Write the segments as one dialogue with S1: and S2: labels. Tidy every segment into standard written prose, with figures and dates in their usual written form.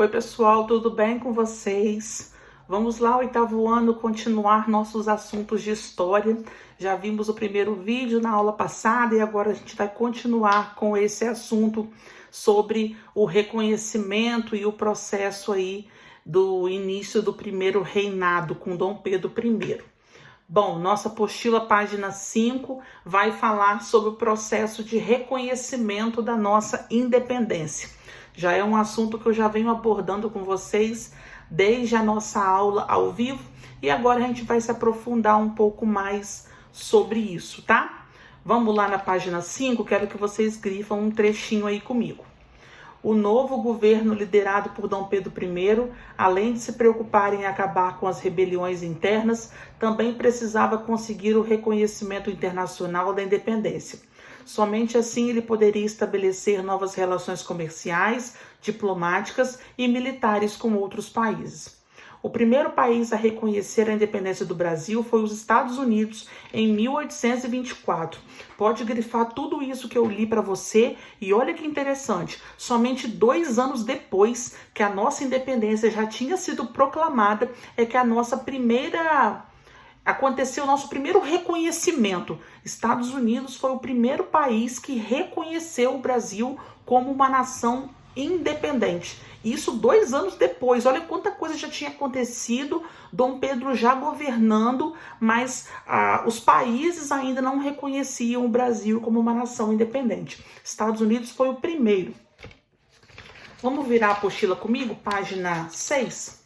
S1: Oi pessoal, tudo bem com vocês? Vamos lá, oitavo ano, continuar nossos assuntos de história. Já vimos o primeiro vídeo na aula passada e agora a gente vai continuar com esse assunto sobre o reconhecimento e o processo aí do início do primeiro reinado com Dom Pedro I. Bom, nossa apostila, página 5, vai falar sobre o processo de reconhecimento da nossa independência. Já é um assunto que eu já venho abordando com vocês desde a nossa aula ao vivo e agora a gente vai se aprofundar um pouco mais sobre isso, tá? Vamos lá na página 5, quero que vocês grifam um trechinho aí comigo. O novo governo liderado por Dom Pedro I, além de se preocupar em acabar com as rebeliões internas, também precisava conseguir o reconhecimento internacional da independência. Somente assim ele poderia estabelecer novas relações comerciais, diplomáticas e militares com outros países. O primeiro país a reconhecer a independência do Brasil foi os Estados Unidos em 1824. Pode grifar tudo isso que eu li para você e olha que interessante, somente 2 anos depois que a nossa independência já tinha sido proclamada é que aconteceu o nosso primeiro reconhecimento. Estados Unidos foi o primeiro país que reconheceu o Brasil como uma nação independente. Isso 2 anos depois. Olha quanta coisa já tinha acontecido, Dom Pedro já governando, mas os países ainda não reconheciam o Brasil como uma nação independente. Estados Unidos foi o primeiro. Vamos virar a apostila comigo, página 6.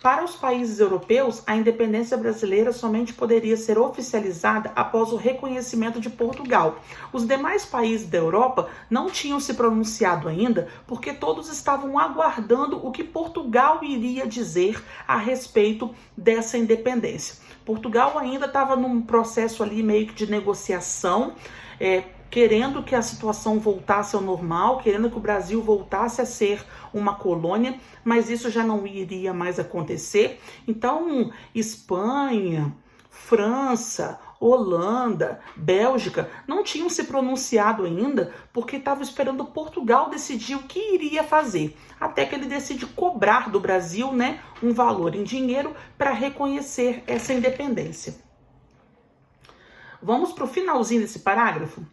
S1: Para os países europeus, a independência brasileira somente poderia ser oficializada após o reconhecimento de Portugal. Os demais países da Europa não tinham se pronunciado ainda, porque todos estavam aguardando o que Portugal iria dizer a respeito dessa independência. Portugal ainda estava num processo ali meio que de negociação, querendo que a situação voltasse ao normal, querendo que o Brasil voltasse a ser uma colônia, mas isso já não iria mais acontecer. Então, Espanha, França, Holanda, Bélgica não tinham se pronunciado ainda porque estavam esperando Portugal decidir o que iria fazer, até que ele decide cobrar do Brasil, um valor em dinheiro para reconhecer essa independência. Vamos para o finalzinho desse parágrafo?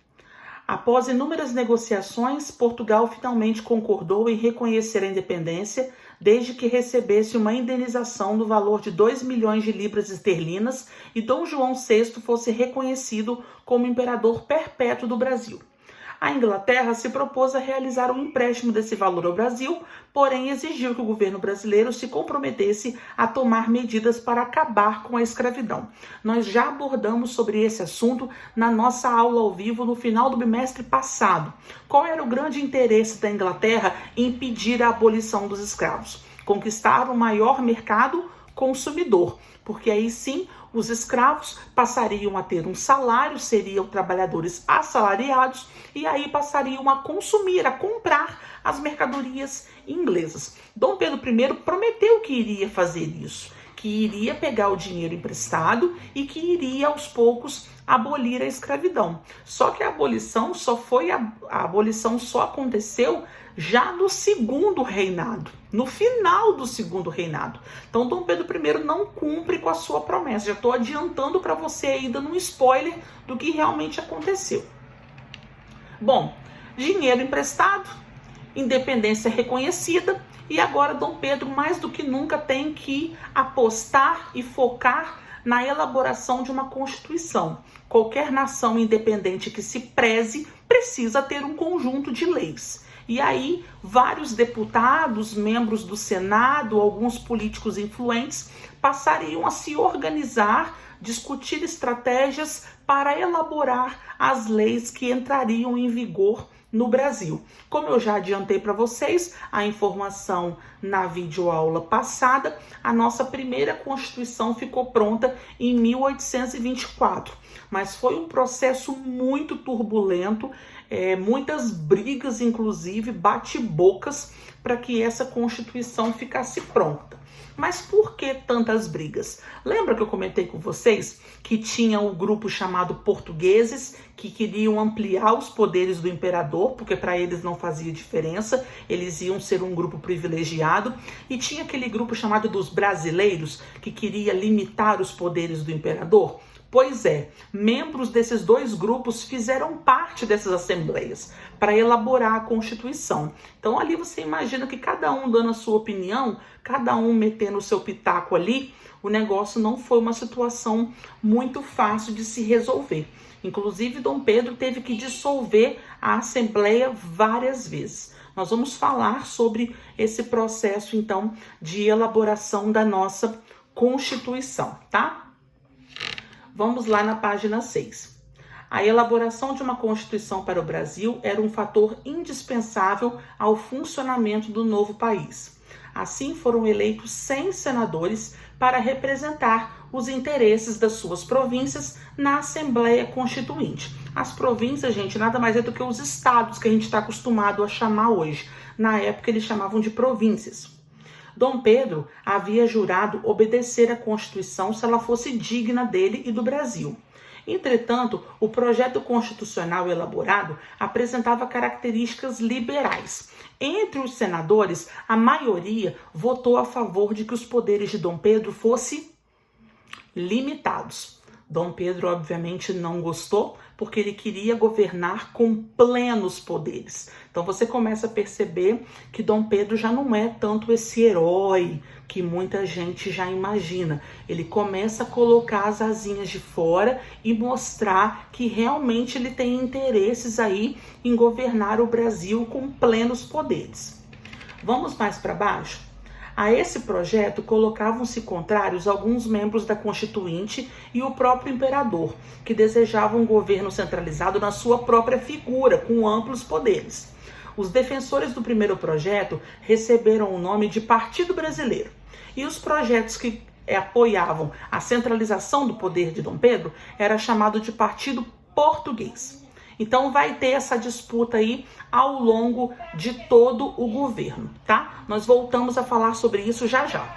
S1: Após inúmeras negociações, Portugal finalmente concordou em reconhecer a independência, desde que recebesse uma indenização no valor de 2 milhões de libras esterlinas e Dom João VI fosse reconhecido como imperador perpétuo do Brasil. A Inglaterra se propôs a realizar um empréstimo desse valor ao Brasil, porém exigiu que o governo brasileiro se comprometesse a tomar medidas para acabar com a escravidão. Nós já abordamos sobre esse assunto na nossa aula ao vivo no final do bimestre passado. Qual era o grande interesse da Inglaterra em impedir a abolição dos escravos? Conquistar o maior mercado consumidor, porque aí sim os escravos passariam a ter um salário, seriam trabalhadores assalariados e aí passariam a consumir, a comprar as mercadorias inglesas. Dom Pedro I prometeu que iria fazer isso, que iria pegar o dinheiro emprestado e que iria aos poucos abolir a escravidão. Só que a abolição só aconteceu já no segundo reinado, no final do segundo reinado. Então Dom Pedro I não cumpre com a sua promessa. Já estou adiantando para você aí, dando um spoiler do que realmente aconteceu. Bom, dinheiro emprestado, independência reconhecida, e agora Dom Pedro, mais do que nunca, tem que apostar e focar na elaboração de uma Constituição. Qualquer nação independente que se preze precisa ter um conjunto de leis. E aí, vários deputados, membros do Senado, alguns políticos influentes, passariam a se organizar, discutir estratégias para elaborar as leis que entrariam em vigor no Brasil. Como eu já adiantei para vocês, a informação na videoaula passada, a nossa primeira Constituição ficou pronta em 1824, mas foi um processo muito turbulento, muitas brigas, inclusive bate-bocas, para que essa Constituição ficasse pronta. Mas por que tantas brigas? Lembra que eu comentei com vocês que tinha o grupo chamado portugueses, que queriam ampliar os poderes do imperador, porque para eles não fazia diferença, eles iam ser um grupo privilegiado, e tinha aquele grupo chamado dos brasileiros, que queria limitar os poderes do imperador? Pois é, membros desses dois grupos fizeram parte dessas assembleias para elaborar a Constituição. Então ali você imagina que cada um dando a sua opinião, cada um metendo o seu pitaco ali, o negócio não foi uma situação muito fácil de se resolver. Inclusive, Dom Pedro teve que dissolver a Assembleia várias vezes. Nós vamos falar sobre esse processo, então, de elaboração da nossa Constituição, tá? Vamos lá na página 6. A elaboração de uma Constituição para o Brasil era um fator indispensável ao funcionamento do novo país. Assim, foram eleitos 100 senadores para representar os interesses das suas províncias na Assembleia Constituinte. As províncias, gente, nada mais é do que os estados que a gente está acostumado a chamar hoje. Na época, eles chamavam de províncias. Dom Pedro havia jurado obedecer à Constituição se ela fosse digna dele e do Brasil. Entretanto, o projeto constitucional elaborado apresentava características liberais. Entre os senadores, a maioria votou a favor de que os poderes de Dom Pedro fossem limitados. Dom Pedro, obviamente, não gostou, porque ele queria governar com plenos poderes. Então você começa a perceber que Dom Pedro já não é tanto esse herói que muita gente já imagina. Ele começa a colocar as asinhas de fora e mostrar que realmente ele tem interesses aí em governar o Brasil com plenos poderes. Vamos mais para baixo? A esse projeto colocavam-se contrários alguns membros da Constituinte e o próprio imperador, que desejavam um governo centralizado na sua própria figura, com amplos poderes. Os defensores do primeiro projeto receberam o nome de Partido Brasileiro, e os projetos que apoiavam a centralização do poder de Dom Pedro era chamado de Partido Português. Então vai ter essa disputa aí ao longo de todo o governo, tá? Nós voltamos a falar sobre isso já já.